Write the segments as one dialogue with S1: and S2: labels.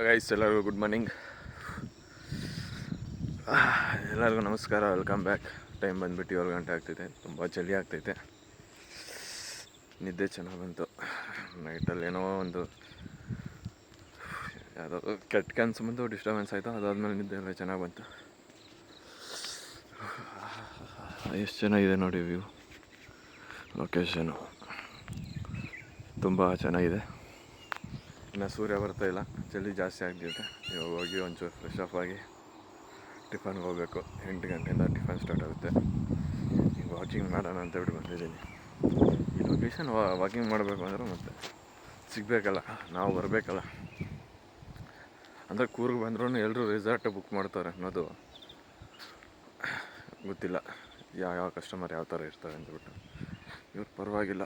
S1: Guys ಎಲ್ಲರಿಗೂ good morning. ಎಲ್ಲರಿಗೂ ನಮಸ್ಕಾರ, ವೆಲ್ಕಮ್ ಬ್ಯಾಕ್. ಟೈಮ್ ಬಂದುಬಿಟ್ಟು 7 ಗಂಟೆ ಆಗ್ತೈತೆ. ತುಂಬ ಚಳಿ ಆಗ್ತೈತೆ. ನಿದ್ದೆ ಚೆನ್ನಾಗಿ ಬಂತು. ನೈಟಲ್ಲಿ ಏನೋ ಒಂದು ಯಾವುದೋ ಕೆಟ್ಟ ಕನಸು ಬಂತು, ಡಿಸ್ಟರ್ಬೆನ್ಸ್ ಆಯಿತು. ಅದಾದಮೇಲೆ ನಿದ್ದೆ ಎಲ್ಲ ಚೆನ್ನಾಗಿ ಬಂತು. ಎಷ್ಟು ಚೆನ್ನಾಗಿದೆ ನೋಡಿ ವ್ಯೂ, ಲೊಕೇಶನು ತುಂಬ ಚೆನ್ನಾಗಿದೆ. ಇನ್ನು ಸೂರ್ಯ ಬರ್ತಾಯಿಲ್ಲ, ಚಳಿ ಜಾಸ್ತಿ ಆಗ್ತಿದೆ. ಇವಾಗ ಹೋಗಿ ಒಂಚೂರು ಫ್ರೆಶ್ ಅಪ್ ಆಗಿ ಟಿಫನ್ಗೆ ಹೋಗಬೇಕು. 8 ಗಂಟೆಯಿಂದ ಟಿಫನ್ ಸ್ಟಾರ್ಟ್ ಆಗುತ್ತೆ. ಈಗ ವಾಕಿಂಗ್ ಮಾಡೋಣ ಅಂತ ಬಿಟ್ಟು ಬಂದಿದ್ದೀನಿ. ಈ ಲೊಕೇಶನ್ ವಾಕಿಂಗ್ ಮಾಡಬೇಕು ಅಂದರೆ ಮತ್ತೆ ಸಿಗಬೇಕಲ್ಲ, ನಾವು ಬರಬೇಕಲ್ಲ. ಅಂದರೆ ಕೂರ್ಗೆ ಬಂದ್ರೂ ಎಲ್ಲರೂ ರೆಸಾರ್ಟ್ ಬುಕ್ ಮಾಡ್ತಾರೆ ಅನ್ನೋದು ಗೊತ್ತಿಲ್ಲ. ಯಾವ ಕಸ್ಟಮರ್ ಯಾವ ಥರ ಇರ್ತಾರೆ ಅಂದ್ಬಿಟ್ಟು. ಇವ್ರು ಪರವಾಗಿಲ್ಲ,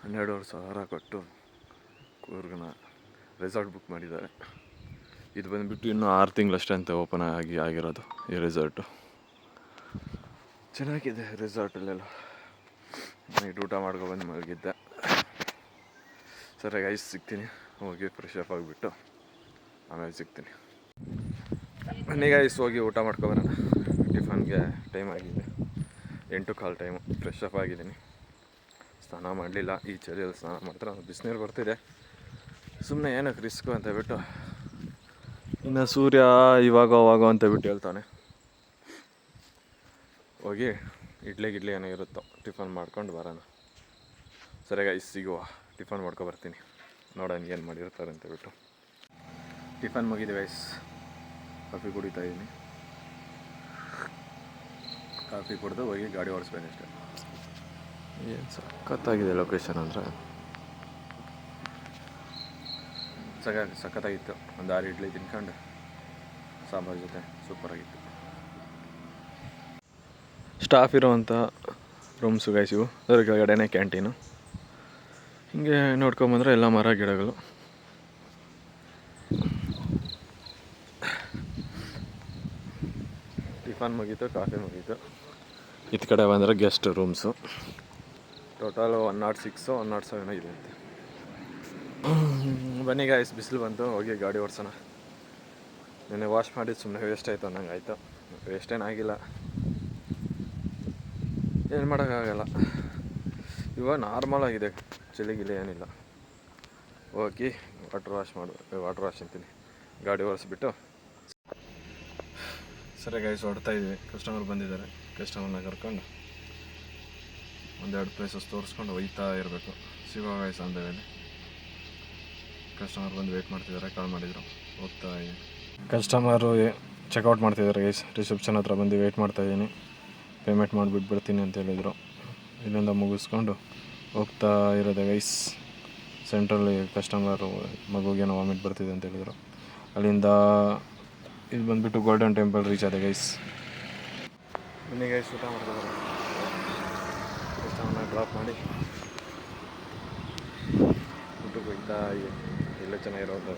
S1: 12,500 ಕೊಟ್ಟು ಕೂರ್ಗನ ರೆಸಾರ್ಟ್ ಬುಕ್ ಮಾಡಿದ್ದಾರೆ. ಇದು ಬಂದುಬಿಟ್ಟು ಇನ್ನೂ 6 ತಿಂಗಳಷ್ಟೇ ಅಂತ ಓಪನ್ ಆಗಿರೋದು ಈ ರೆಸಾರ್ಟು. ಚೆನ್ನಾಗಿದೆ ರೆಸಾರ್ಟಲ್ಲೆಲ್ಲ. ನೈಟ್ ಊಟ ಮಾಡ್ಕೊಬಂದು ಮಲಗಿದ್ದೆ. ಸರಿ ಗೈಸ್, ಸಿಗ್ತೀನಿ. ಹೋಗಿ ಫ್ರೆಶ್ ಅಪ್ ಆಗಿಬಿಟ್ಟು ಆಮೇಲೆ ಸಿಗ್ತೀನಿ. ಬನ್ನಿ ಗೈಸ್, ಹೋಗಿ ಊಟ ಮಾಡ್ಕೊಬರೋಣ. ಟಿಫನ್ಗೆ ಟೈಮ್ ಆಗಿದೆ, 8:15 ಟೈಮು. ಫ್ರೆಶ್ ಅಪ್ ಆಗಿದ್ದೀನಿ, ಸ್ನಾನ ಮಾಡಲಿಲ್ಲ. ಈ ಚಳಿಯಲ್ಲಿ ಸ್ನಾನ ಮಾಡ್ತಾರೆ, ಬಿಸಿನೀರು ಬರ್ತಿದೆ. ಸುಮ್ಮನೆ ಏನಕ್ಕೆ ರಿಸ್ಕು ಅಂತ ಬಿಟ್ಟು, ಇನ್ನು ಸೂರ್ಯ ಇವಾಗ ಅಂತ ಬಿಟ್ಟು ಹೇಳ್ತಾನೆ. ಹೋಗಿ ಇಡ್ಲಿ ಏನೋ ಇರುತ್ತೋ ಟಿಫನ್ ಮಾಡ್ಕೊಂಡು ಬರೋಣ. ಸರಿ ಗೈಸ್, ಸಿಗುವ. ಟಿಫನ್ ಮಾಡ್ಕೊಬರ್ತೀನಿ, ನೋಡೋಣ ಏನು ಮಾಡಿರ್ತಾರೆ ಅಂತ ಬಿಟ್ಟು. ಟಿಫನ್ ಮುಗಿದೆ ಗೈಸ್, ಕಾಫಿ ಕುಡಿತಾ ಇದ್ದೀನಿ. ಕಾಫಿ ಕುಡಿದು ಹೋಗಿ ಗಾಡಿ ಓಡಿಸ್ಬೇಕಷ್ಟೆ. ಏನು ಸಖತ್ತಾಗಿದೆ ಲೊಕೇಶನ್ ಅಂದರೆ, ಸಖತ್ತಾಗಿತ್ತು. ಒಂದು 6 ಇಡ್ಲಿ ತಿನ್ಕೊಂಡು ಸಾಂಬಾರು ಜೊತೆ ಸೂಪರಾಗಿತ್ತು. ಸ್ಟಾಫ್ ಇರೋವಂಥ ರೂಮ್ಸು ಗೈಸ್ ಇವು. ಅದ್ರ ಕೆಳಗಡೆನೇ ಕ್ಯಾಂಟೀನು. ಹೀಗೆ ನೋಡ್ಕೊಂಬಂದರೆ ಎಲ್ಲ ಮರ ಗಿಡಗಳು. ಟಿಫನ್ ಮುಗೀತು, ಕಾಫಿ ಮುಗೀತು. ಇತ್ತ ಕಡೆ ಬಂದರೆ ಗೆಸ್ಟ್ ರೂಮ್ಸು. ಟೋಟಲ್ 106 107 ಇದೆ ಅಂತೆ. ಬನ್ನಿ ಗಾಯ್ಸ್, ಬಿಸಿಲು ಬಂತು. ಹೋಗಿ ಗಾಡಿ ಓಡಿಸೋಣ. ನೆನ್ನೆ ವಾಶ್ ಮಾಡಿ ಸುಮ್ಮನೆ ವೇಸ್ಟ್ ಆಯಿತು ಅನ್ನಂಗೆ ಆಯಿತು. ವೇಸ್ಟೇನಾಗಿಲ್ಲ, ಏನು ಮಾಡೋಕ್ಕಾಗಲ್ಲ. ಇವಾಗ ನಾರ್ಮಲ್ ಆಗಿದೆ, ಚಳಿಗಿಲ್ಲ ಏನಿಲ್ಲ. ಹೋಗಿ ವಾಟರ್ ವಾಶ್ ಅಂತೀನಿ, ಗಾಡಿ ಓಡಿಸ್ಬಿಟ್ಟು. ಸರಿ ಗೈಸ್, ಹೊಡ್ತಾಯಿದ್ವಿ. ಕಸ್ಟಮರ್ ಬಂದಿದ್ದಾರೆ. ಕಸ್ಟಮರ್ನ ಕರ್ಕೊಂಡು 1-2 ಪ್ಲೇಸಸ್ ತೋರಿಸ್ಕೊಂಡು ಒಯ್ತಾ ಇರಬೇಕು. ಸಿಗೋ ಗೈಸ್ ಆನ್ ದ ವೇಲಿ. ಕಸ್ಟಮರ್ ಬಂದು ವೆಯ್ಟ್ ಮಾಡ್ತಿದ್ದಾರೆ, ಕಾಲ್ ಮಾಡಿದರು. ಹೋಗ್ತಾ ಇದ್ದೀನಿ. ಕಸ್ಟಮರು ಚೆಕ್ಔಟ್ ಮಾಡ್ತಿದ್ದಾರೆ ಗೈಸ್. ರಿಸೆಪ್ಷನ್ ಹತ್ರ ಬಂದು ವೆಯ್ಟ್ ಮಾಡ್ತಾಯಿದ್ದೀನಿ. ಪೇಮೆಂಟ್ ಮಾಡಿಬಿಟ್ಟು ಬಿಡ್ತೀನಿ ಅಂತ ಹೇಳಿದರು. ಇಲ್ಲಿಂದ ಮುಗಿಸ್ಕೊಂಡು ಹೋಗ್ತಾ ಇರೋದೆ ಗೈಸ್. ಸೆಂಟ್ರಲ್ಲಿ ಕಸ್ಟಮರು ಮಗುಗೇನೋ ವಾಮಿಟ್ ಬರ್ತಿದೆ ಅಂತ ಹೇಳಿದರು. ಅಲ್ಲಿಂದ ಇಲ್ಲಿ ಬಂದುಬಿಟ್ಟು ಗೋಲ್ಡನ್ ಟೆಂಪಲ್ ರೀಚ್ ಆದೆ ಗೈಸ್. ಬನ್ನಿ ಗೈಸ್, ಊಟ ಮಾಡ್ತಾರೆ. ಕಸ್ಟಮರ್ನ ಡ್ರಾಪ್ ಮಾಡಿ ಊಟಕ್ಕೆ ಹೋಗ್ತಾ ಎಲ್ಲ ಚೆನ್ನಾಗಿರೋದು.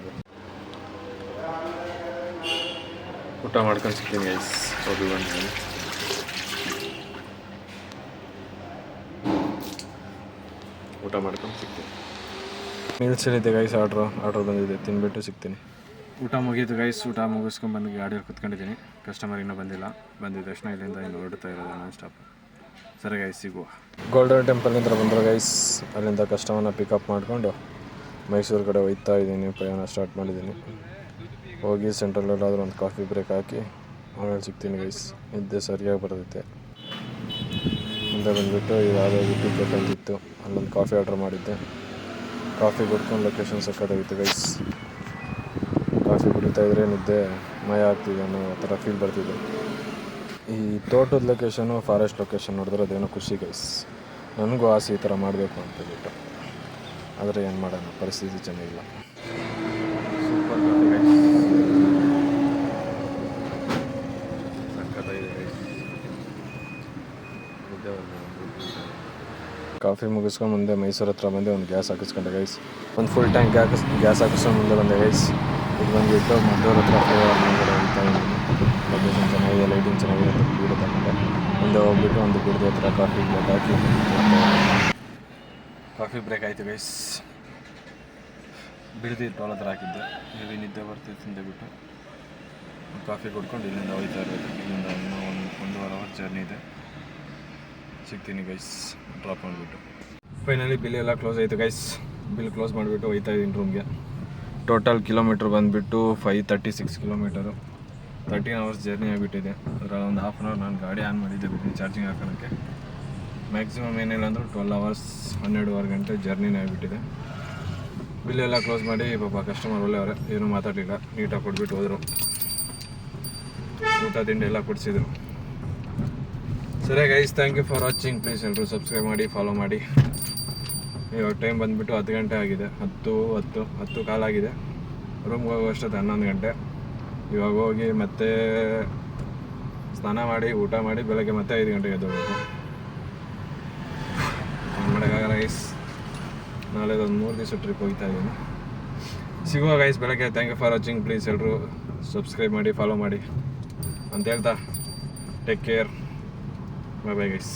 S1: ಊಟ ಮಾಡ್ಕೊಂಡು ಸಿಗ್ತೀನಿ ಗೈಸ್. ಹೋಗಿ ಬಂದಿದ್ದೀನಿ. ಊಟ ಮಾಡ್ಕೊಂಡು ಸಿಗ್ತೀನಿ. ಮೀಲ್ಸ್ ಹೇಳಿದ್ದೆ ಗೈಸ್, ಆರ್ಡ್ರ್ ಬಂದಿದೆ, ತಿನ್ಬಿಟ್ಟು ಸಿಗ್ತೀನಿ. ಊಟ ಮುಗೀತು ಗೈಸ್. ಊಟ ಮುಗಿಸ್ಕೊಂಡು ಬಂದು ಗಾಡಿಯಲ್ಲಿ ಕುತ್ಕೊಂಡಿದ್ದೀನಿ. ಕಸ್ಟಮರ್ ಇನ್ನೂ ಬಂದಿಲ್ಲ. ಬಂದಿದ್ದ ತಕ್ಷಣ ಇಲ್ಲಿಂದ ಇನ್ನು ಹೊರಡ್ತಾ ಇರೋದು ನಾನ್ ಸ್ಟಾಪ್. ಸರಿ ಗೈಸ್, ಸಿಗುವ. ಗೋಲ್ಡನ್ ಟೆಂಪಲಿಂದ ಬಂದರು ಗೈಸ್. ಅಲ್ಲಿಂದ ಕಸ್ಟಮರ್ನ ಪಿಕಪ್ ಮಾಡಿಕೊಂಡು ಮೈಸೂರು ಕಡೆ ಹೋಗ್ತಾ ಇದ್ದೀನಿ. ಪ್ರಯಾಣ ಸ್ಟಾರ್ಟ್ ಮಾಡಿದ್ದೀನಿ. ಹೋಗಿ ಸೆಂಟ್ರಲ್ಲೆಲ್ಲಾದರೂ ಒಂದು ಕಾಫಿ ಬ್ರೇಕ್ ಹಾಕಿ ಆಮೇಲೆ ಸಿಗ್ತೀನಿ ಗೈಸ್. ನಿದ್ದೆ ಸರಿಯಾಗಿ ಬರ್ತೈತೆ. ಮುಂದೆ ಬಂದುಬಿಟ್ಟು ಯಾವುದೋ ಊಟಿ ಕೆಫೆ ಅಂತಿತ್ತು, ಅಲ್ಲೊಂದು ಕಾಫಿ ಆರ್ಡ್ರ್ ಮಾಡಿದ್ದೆ. ಕಾಫಿ ಕುಡ್ಕೊಂಡು ಲೊಕೇಶನ್ ಸಕ್ಕತ್ತಾಗಿತ್ತು ಗೈಸ್. ಕಾಫಿ ಕುಡಿತಾಯಿದ್ರೆ ನಿದ್ದೆ ಮಯ ಆಗ್ತಿದೆ ಅನ್ನೋ ಥರ ಫೀಲ್ ಬರ್ತಿದೆ. ಈ ತೋಟದ ಲೊಕೇಶನು, ಫಾರೆಸ್ಟ್ ಲೊಕೇಶನ್ ನೋಡಿದ್ರೆ ಅದೇನೋ ಖುಷಿ ಗೈಸ್. ನನಗೂ ಆಸೆ ಈ ಥರ ಮಾಡಬೇಕು ಅಂತ ಹೇಳ್ಬಿಟ್ಟು. ಆದರೆ ಏನು ಮಾಡೋಣ, ಪರಿಸ್ಥಿತಿ ಚೆನ್ನಾಗಿಲ್ಲ. ಸೂಪರ್ ಕಾಫಿ ಗೈಸ್, ಸಕ್ಕತ್ತಾಗಿದೆ ಗೈಸ್. ಕಾಫಿ ಮುಗಿಸ್ಕೊಂಡು ಮುಂದೆ ಮೈಸೂರು ಹತ್ರ ಬಂದು ಒಂದು ಗ್ಯಾಸ್ ಹಾಕಿಸ್ಕೊಂಡೆ ಗೈಸ್. ಒಂದು ಫುಲ್ ಟ್ಯಾಂಕ್ ಗ್ಯಾಸ್ ಹಾಕಿಸ್ಕೊಂಡು ಮುಂದೆ ಬಂದೆ ಗೈಸ್. ಇದು ಬಂದುಬಿಟ್ಟು ಮದ್ದೂರು ಹತ್ರ ಫ್ಲೇವರ್ ಮುಂದೆ ಹೋಗ್ತಾ ಇದ್ದೀನಿ. ಲೊಕೇಶನ್ ಚೆನ್ನಾಗಿದೆ, ಲೈಟಿಂಗ್ ಚೆನ್ನಾಗಿದೆ ಅಂತ ಬೀಡು ತಗೊಂಡೆ. ಮುಂದೆ ಹೋಗ್ಬಿಟ್ಟು ಒಂದು ಬಿಡದಿ ಹತ್ರ ಕಾಫಿ ಬ್ರೇಕ್ ಹಾಕಿ ಕಾಫಿ ಬ್ರೇಕ್ ಆಯಿತು ಗೈಸ್. ಬಿಡದಿ ಟೋಲ್ ಹತ್ರ ಹಾಕಿದ್ದೆ. ಹೆವಿ ನಿದ್ದೆ ಬರ್ತಿತ್ತು ಅಂತ ಬಿಟ್ಟು ಕಾಫಿ ಕುಡ್ಕೊಂಡು ಇಲ್ಲಿಂದ ಹೋಗ್ತಾ ಇರಬೇಕು. ಇಲ್ಲಿಂದ ಇನ್ನೂ 1.5 ಅವರ್ ಜರ್ನಿ ಇದೆ. ಸಿಗ್ತೀನಿ ಗೈಸ್ ಡ್ರಾಪ್ ಮಾಡಿಬಿಟ್ಟು. ಫೈನಲಿ ಬಿಲ್ ಎಲ್ಲ ಕ್ಲೋಸ್ ಆಯಿತು ಗೈಸ್. ಬಿಲ್ ಕ್ಲೋಸ್ ಮಾಡಿಬಿಟ್ಟು ಹೋಗ್ತಾ ಇದ್ದೀನಿ ರೂಮ್ಗೆ. ಟೋಟಲ್ ಕಿಲೋಮೀಟ್ರ್ ಬಂದುಬಿಟ್ಟು 536 ಕಿಲೋಮೀಟರು. 13 ಅವರ್ಸ್ ಜರ್ನಿ ಆಗಿಬಿಟ್ಟಿದೆ. ಅದರಲ್ಲಿ ಒಂದು ಹಾಫ್ ಆನ್ ಅವರ್ ನಾನು ಗಾಡಿ ಆನ್ ಮಾಡಿದ್ದೆ ಬಿಟ್ಟು ಚಾರ್ಜಿಂಗ್ ಹಾಕೋಕ್ಕೆ. ಮ್ಯಾಕ್ಸಿಮಮ್ ಏನಿಲ್ಲ ಅಂದರೂ 12 ಅವರ್ಸ್ 12.5 ಗಂಟೆ ಜರ್ನಿನೇ ಆಗಿಬಿಟ್ಟಿದೆ. ಬಿಲ್ ಎಲ್ಲ ಕ್ಲೋಸ್ ಮಾಡಿ ಪಾಪ ಕಸ್ಟಮರ್ ಒಳ್ಳೆಯವರೇ, ಏನೂ ಮಾತಾಡಲಿಲ್ಲ, ನೀಟಾಗಿ ಕೊಟ್ಬಿಟ್ಟು ಹೋದರು. ಊಟ ತಿಂಡಿ ಎಲ್ಲ ಕೊಡಿಸಿದ್ರು. ಸರಿ guys, thank you for watching. Please ಎಲ್ಲರೂ ಸಬ್ಸ್ಕ್ರೈಬ್ ಮಾಡಿ, ಫಾಲೋ ಮಾಡಿ. ಇವಾಗ ಟೈಮ್ ಬಂದುಬಿಟ್ಟು 10 ಗಂಟೆ ಆಗಿದೆ. 10 ಕಾಲಾಗಿದೆ. ರೂಮ್ಗೆ ಹೋಗೋಷ್ಟೊತ್ತು 11 ಗಂಟೆ. ಇವಾಗ ಹೋಗಿ ಮತ್ತೆ ಸ್ನಾನ ಮಾಡಿ ಊಟ ಮಾಡಿ ಬೆಳಗ್ಗೆ ಮತ್ತೆ 5 ಗಂಟೆಗೆ ಎದ್ದೋಗ್ಬೇಕು. ಏನು ಮಾಡೋಕ್ಕಾಗಲ್ಲ ಗೈಸ್. ನಾಳೆ ಒಂದು 3 ದಿವಸ ಟ್ರಿಪ್ ಹೋಗ್ತಾ ಇದ್ದೀನಿ. ಸಿಗುವ ಗೈಸ್ ಬೆಳಗ್ಗೆ. Thank you for watching. Please ಎಲ್ಲರೂ ಸಬ್ಸ್ಕ್ರೈಬ್ ಮಾಡಿ, ಫಾಲೋ ಮಾಡಿ ಅಂತ ಹೇಳ್ತಾ take care. Bye bye guys.